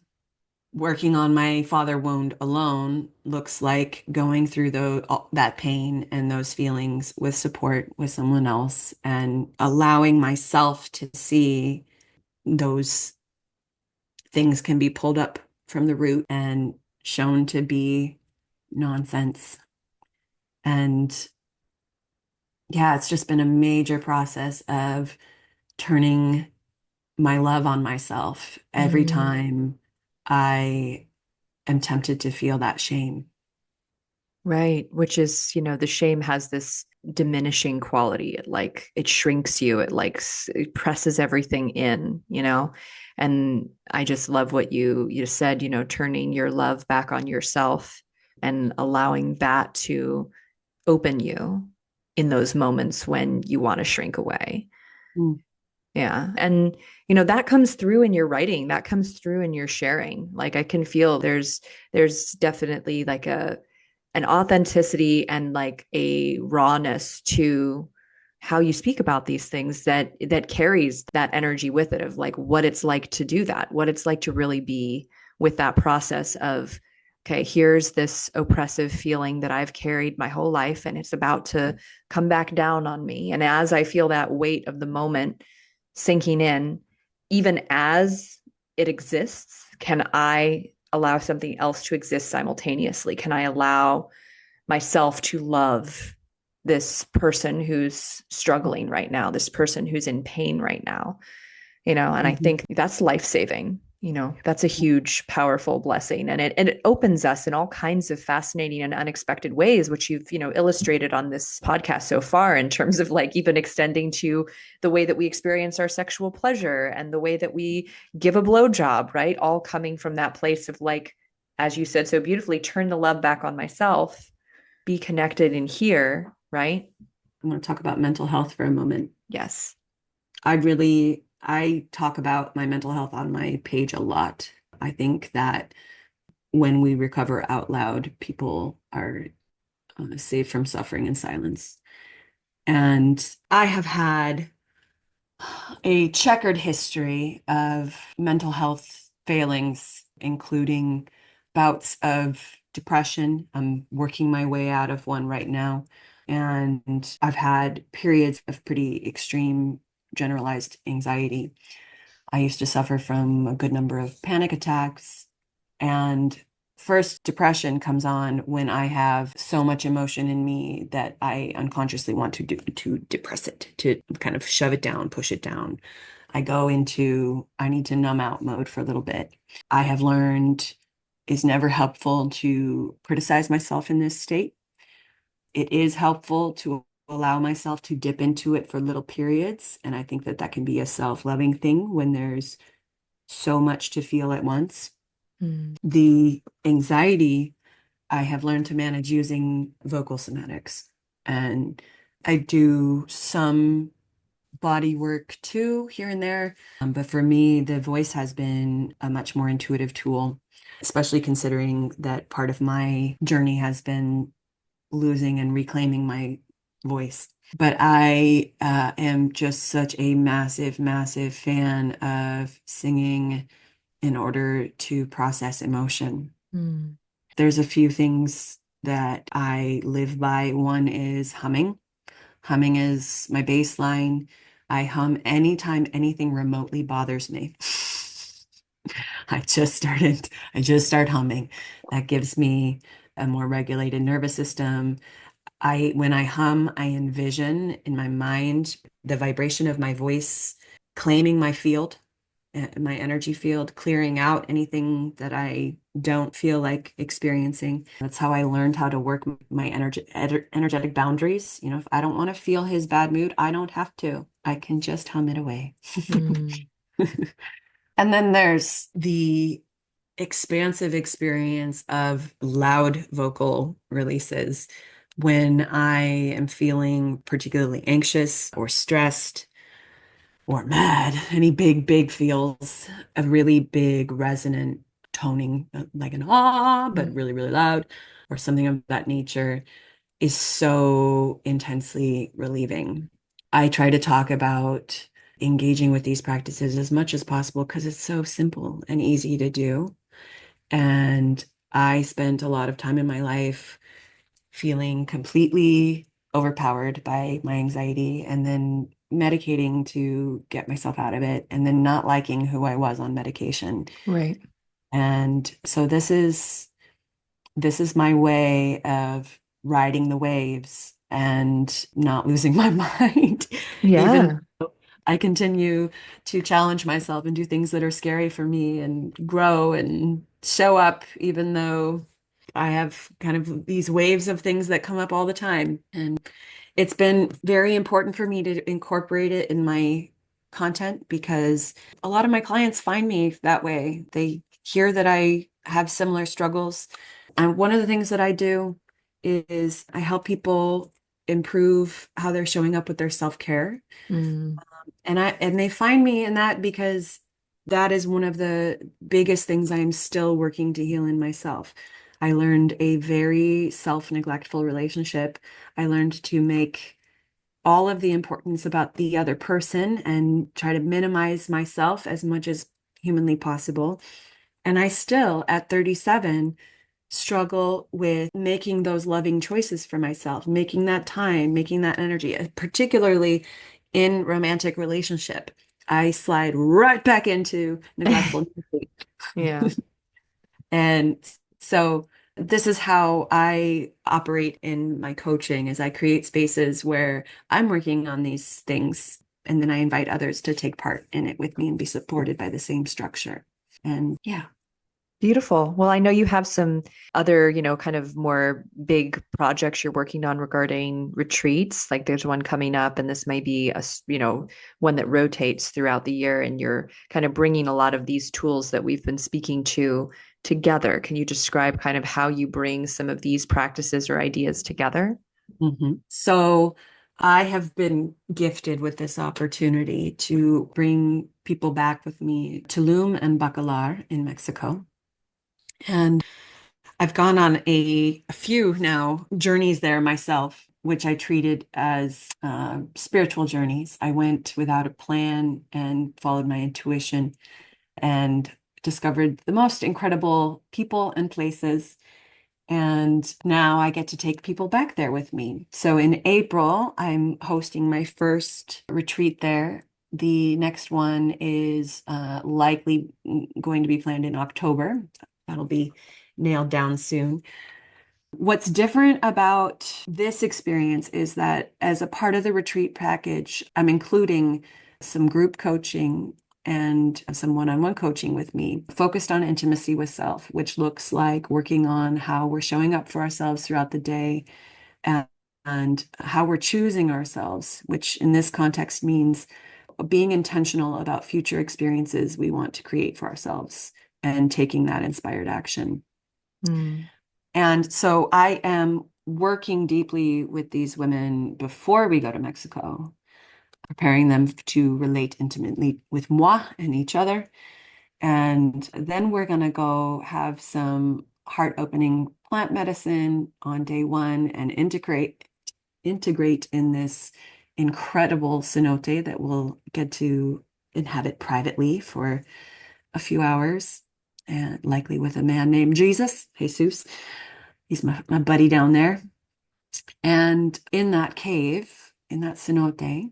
working on my father wound alone looks like going through that pain and those feelings with support with someone else and allowing myself to see those things can be pulled up from the root and shown to be nonsense. And yeah, it's just been a major process of turning my love on myself every Mm. time I am tempted to feel that shame. Right. Which is, the shame has this diminishing quality. It shrinks you. It presses everything in. And I just love what you said, turning your love back on yourself and allowing that to open you in those moments when you want to shrink away. Mm. Yeah. And that comes through in your writing, that comes through in your sharing. Like I can feel there's definitely like an authenticity and like a rawness to how you speak about these things that carries that energy with it of like what it's like to do that, what it's like to really be with that process of, okay, here's this oppressive feeling that I've carried my whole life and it's about to come back down on me. And as I feel that weight of the moment sinking in, even as it exists, can I allow something else to exist simultaneously? Can I allow myself to love this person who's struggling right now, this person who's in pain right now? And I Mhm. think that's life-saving. That's a huge, powerful blessing. And it opens us in all kinds of fascinating and unexpected ways, which you've, illustrated on this podcast so far, in terms of like even extending to the way that we experience our sexual pleasure and the way that we give a blowjob, right? All coming from that place of like, as you said so beautifully, turn the love back on myself, be connected in here, right? I want to talk about mental health for a moment. Yes. I talk about my mental health on my page a lot. I think that when we recover out loud, people are saved from suffering in silence. And I have had a checkered history of mental health failings, including bouts of depression. I'm working my way out of one right now. And I've had periods of pretty extreme generalized anxiety. I used to suffer from a good number of panic attacks. And first, depression comes on when I have so much emotion in me that I unconsciously want to depress it, to kind of shove it down, push it down. I go into I need to numb out mode for a little bit. I have learned it's never helpful to criticize myself in this state. It is helpful to allow myself to dip into it for little periods. And I think that that can be a self-loving thing when there's so much to feel at once. Mm. The anxiety I have learned to manage using vocal somatics. And I do some body work too, here and there. But for me, the voice has been a much more intuitive tool, especially considering that part of my journey has been losing and reclaiming my voice. But I am just such a massive, massive fan of singing in order to process emotion. Mm. There's a few things that I live by. One is humming. Humming is my baseline. I hum anytime anything remotely bothers me. I just start humming. That gives me a more regulated nervous system. When I hum, I envision in my mind the vibration of my voice claiming my field, my energy field, clearing out anything that I don't feel like experiencing. That's how I learned how to work my energetic boundaries. If I don't want to feel his bad mood, I don't have to. I can just hum it away. Mm. And then there's the expansive experience of loud vocal releases when I am feeling particularly anxious or stressed. or mad, any big feels, a really big resonant toning, like an ah, but Mm. really, really loud, or something of that nature, is so intensely relieving. I try to talk about engaging with these practices as much as possible because it's so simple and easy to do. And I spent a lot of time in my life feeling completely overpowered by my anxiety and then medicating to get myself out of it and then not liking who I was on medication. Right. And so this is my way of riding the waves and not losing my mind, even Yeah. though I continue to challenge myself and do things that are scary for me and grow and show up, even though I have kind of these waves of things that come up all the time. And it's been very important for me to incorporate it in my content because a lot of my clients find me that way. They hear that I have similar struggles. And one of the things that I do is I help people improve how they're showing up with their self-care. Mm. And they find me in that because that is one of the biggest things I'm still working to heal in myself. I learned a very self-neglectful relationship. I learned to make all of the importance about the other person and try to minimize myself as much as humanly possible. And I still, at 37, struggle with making those loving choices for myself, making that time, making that energy, particularly in romantic relationship. I slide right back into neglectful. Yeah. And so this is how I operate in my coaching is I create spaces where I'm working on these things and then I invite others to take part in it with me and be supported by the same structure. And yeah. Beautiful. Well, I know you have some other, kind of more big projects you're working on regarding retreats. Like there's one coming up, and this might be one that rotates throughout the year, and you're kind of bringing a lot of these tools that we've been speaking to together. Can you describe kind of how you bring some of these practices or ideas together? So I have been gifted with this opportunity to bring people back with me to Tulum and Bacalar in Mexico. And I've gone on a few now journeys there myself, which I treated as spiritual journeys. I went without a plan and followed my intuition and discovered the most incredible people and places. And now I get to take people back there with me. So in April, I'm hosting my first retreat there. The next one is likely going to be planned in October. That'll be nailed down soon. What's different about this experience is that as a part of the retreat package, I'm including some group coaching and some one-on-one coaching with me, focused on intimacy with self, which looks like working on how we're showing up for ourselves throughout the day and, and how we're choosing ourselves, which in this context means being intentional about future experiences we want to create for ourselves and taking that inspired action. Mm. And so I am working deeply with these women before we go to Mexico, preparing them to relate intimately with moi and each other. And then we're going to go have some heart-opening plant medicine on day one and integrate in this incredible cenote that we'll get to inhabit privately for a few hours, and likely with a man named Jesus. He's my buddy down there. And in that cave, in that cenote,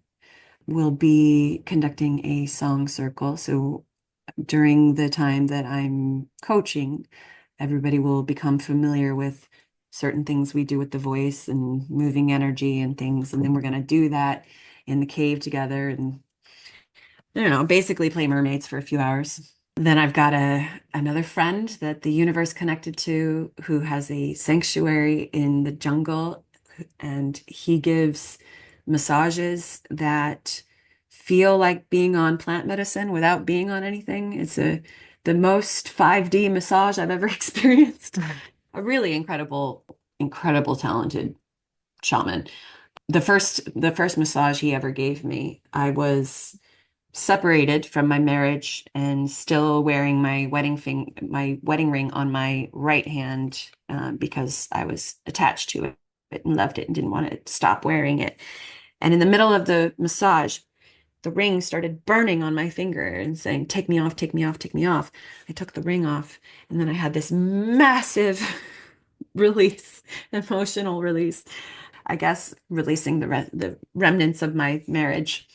we'll be conducting a song circle. So during the time that I'm coaching, everybody will become familiar with certain things we do with the voice and moving energy and things. And then we're going to do that in the cave together and, I don't know, basically play mermaids for a few hours. Then I've got another friend that the universe connected to who has a sanctuary in the jungle, and he gives massages that feel like being on plant medicine without being on anything. It's the most 5D massage I've ever experienced. A really incredible talented shaman. The first massage he ever gave me, I was separated from my marriage and still wearing my wedding ring on my right hand because I was attached to it and loved it and didn't want to stop wearing it. And in the middle of the massage, the ring started burning on my finger and saying, "Take me off, take me off, take me off." I took the ring off, and then I had this massive release, emotional release. I guess releasing the remnants of my marriage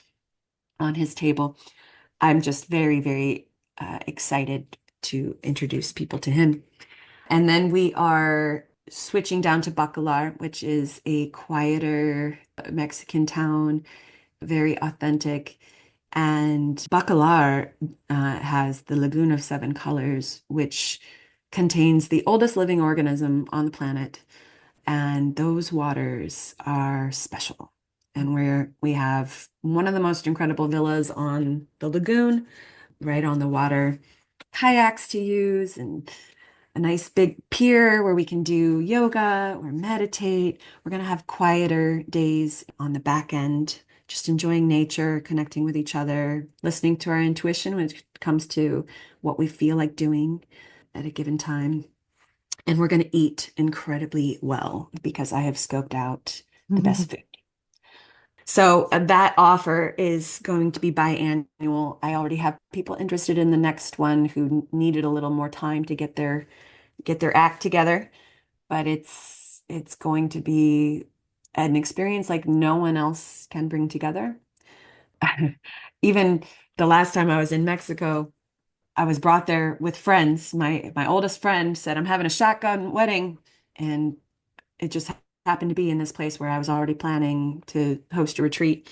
on his table. I'm just very, very excited to introduce people to him. And then we are switching down to Bacalar, which is a quieter Mexican town, very authentic. And Bacalar has the Lagoon of Seven Colors, which contains the oldest living organism on the planet. And those waters are special. And we have one of the most incredible villas on the lagoon, right on the water, kayaks to use, and a nice big pier where we can do yoga or meditate. We're going to have quieter days on the back end, just enjoying nature, connecting with each other, listening to our intuition when it comes to what we feel like doing at a given time. And we're going to eat incredibly well because I have scoped out the best food. So that offer is going to be biannual. I already have people interested in the next one who needed a little more time to get their act together, but it's going to be an experience like no one else can bring together. Even the last time I was in Mexico, I was brought there with friends. My oldest friend said, "I'm having a shotgun wedding," and it just happened to be in this place where I was already planning to host a retreat.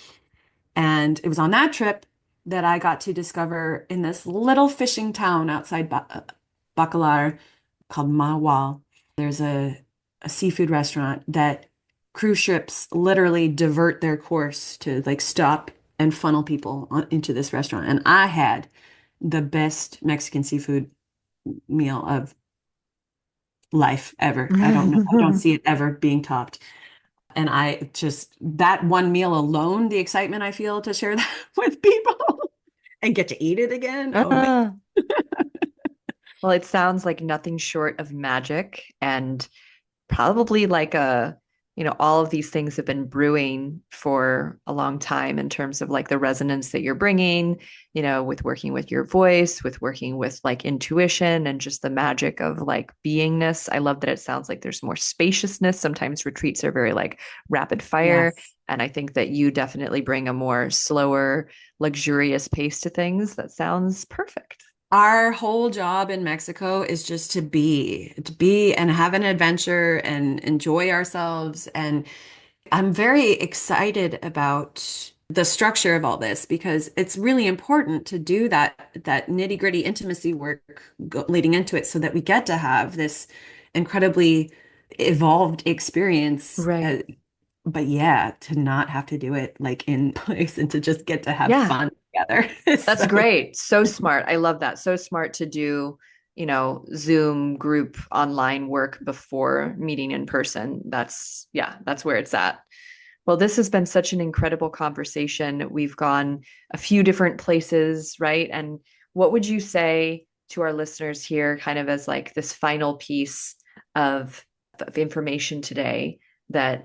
And it was on that trip that I got to discover in this little fishing town outside Bacalar called Mawal. There's a seafood restaurant that cruise ships literally divert their course to like stop and funnel people into this restaurant. And I had the best Mexican seafood meal of life ever. I don't know. I don't see it ever being topped. And I just, that one meal alone, the excitement I feel to share that with people and get to eat it again. Oh man. Ah. Well, it sounds like nothing short of magic and probably like all of these things have been brewing for a long time in terms of like the resonance that you're bringing, with working with your voice, with working with like intuition and just the magic of like beingness. I love that it sounds like there's more spaciousness. Sometimes retreats are very like rapid fire. Yes. And I think that you definitely bring a more slower, luxurious pace to things that sounds perfect. Our whole job in Mexico is just to be and have an adventure and enjoy ourselves. And I'm very excited about the structure of all this because it's really important to do that nitty-gritty intimacy work leading into it so that we get to have this incredibly evolved experience. Right. But yeah, to not have to do it like in place and to just get to have Yeah. fun together. That's So great. So smart. I love that. So smart to do, Zoom group online work before meeting in person. Yeah, that's where it's at. Well, this has been such an incredible conversation. We've gone a few different places, right? And what would you say to our listeners here, kind of as like this final piece of information today that,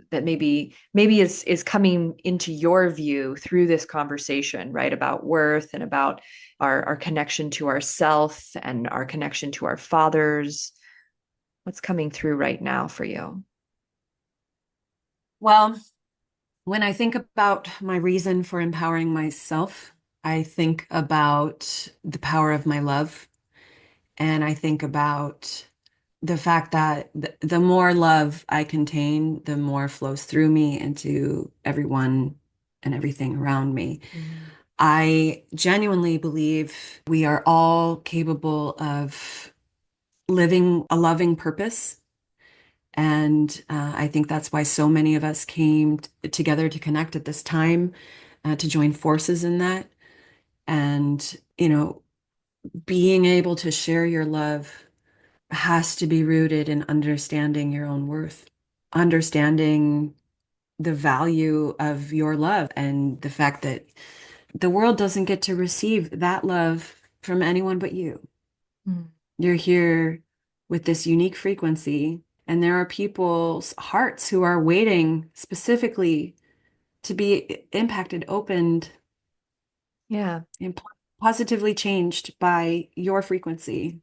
that maybe is coming into your view through this conversation, right? About worth and about our connection to ourself and our connection to our fathers. What's coming through right now for you? well, when I think about my reason for empowering myself, I think about the power of my love. And I think about the fact that the more love I contain, the more flows through me into everyone and everything around me. Mm. I genuinely believe we are all capable of living a loving purpose. And I think that's why so many of us came together to connect at this time, to join forces in that. And, being able to share your love has to be rooted in understanding your own worth, understanding the value of your love and the fact that the world doesn't get to receive that love from anyone but you. Mm. You're here with this unique frequency, and there are people's hearts who are waiting specifically to be impacted, opened, Yeah. and positively changed by your frequency.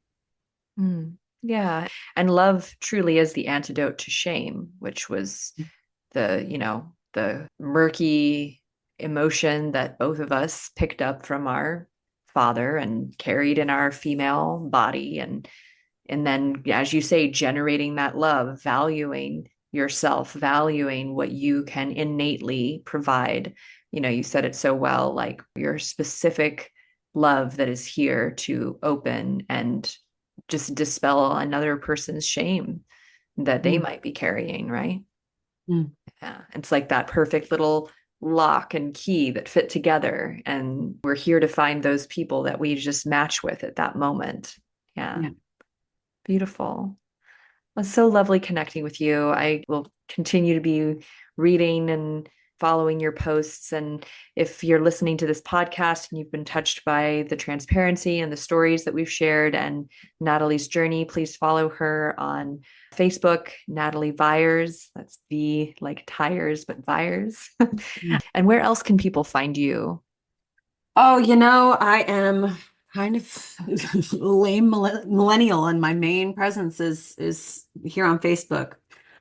Mm. Yeah. And love truly is the antidote to shame, which was the murky emotion that both of us picked up from our father and carried in our female body. And then, as you say, generating that love, valuing yourself, valuing what you can innately provide. You said it so well, like your specific love that is here to open and just dispel another person's shame that they Mm, might be carrying, right? mm, Yeah. It's like that perfect little lock and key that fit together. And we're here to find those people that we just match with at that moment. Yeah. yeah. Beautiful. It was so lovely connecting with you. I will continue to be reading and following your posts. And if you're listening to this podcast and you've been touched by the transparency and the stories that we've shared and Natalie's journey, please follow her on Facebook, Natalie Vires. That's V like tires, but Vires. Mm. And where else can people find you? Oh, I am kind of lame millennial, and my main presence is here on Facebook.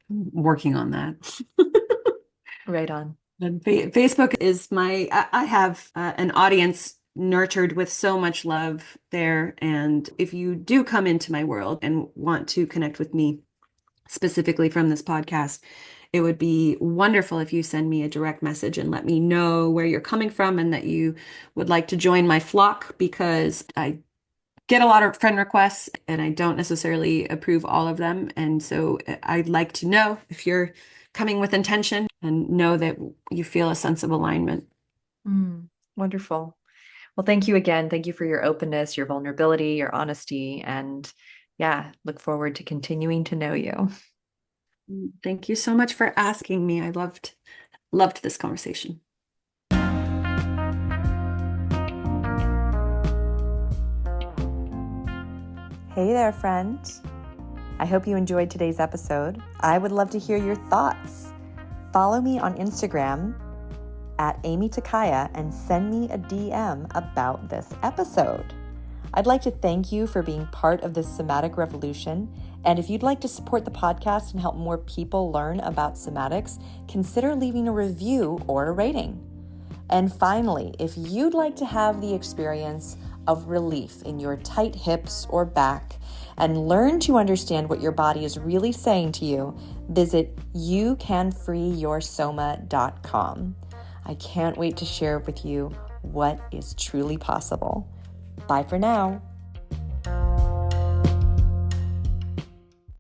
I'm working on that. Right on. And Facebook is I have an audience nurtured with so much love there. And if you do come into my world and want to connect with me specifically from this podcast, it would be wonderful if you send me a direct message and let me know where you're coming from and that you would like to join my flock, because I get a lot of friend requests and I don't necessarily approve all of them. And so I'd like to know if you're coming with intention and know that you feel a sense of alignment. Mm, wonderful. Well, thank you again. Thank you for your openness, your vulnerability, your honesty, and yeah, look forward to continuing to know you. Thank you so much for asking me. I loved this conversation. Hey there, friend. I hope you enjoyed today's episode. I would love to hear your thoughts. Follow me on Instagram at Aimee Takaya and send me a DM about this episode. I'd like to thank you for being part of this somatic revolution. And if you'd like to support the podcast and help more people learn about somatics, consider leaving a review or a rating. And finally, if you'd like to have the experience of relief in your tight hips or back and learn to understand what your body is really saying to you, visit youcanfreeyoursoma.com. I can't wait to share with you what is truly possible. Bye for now.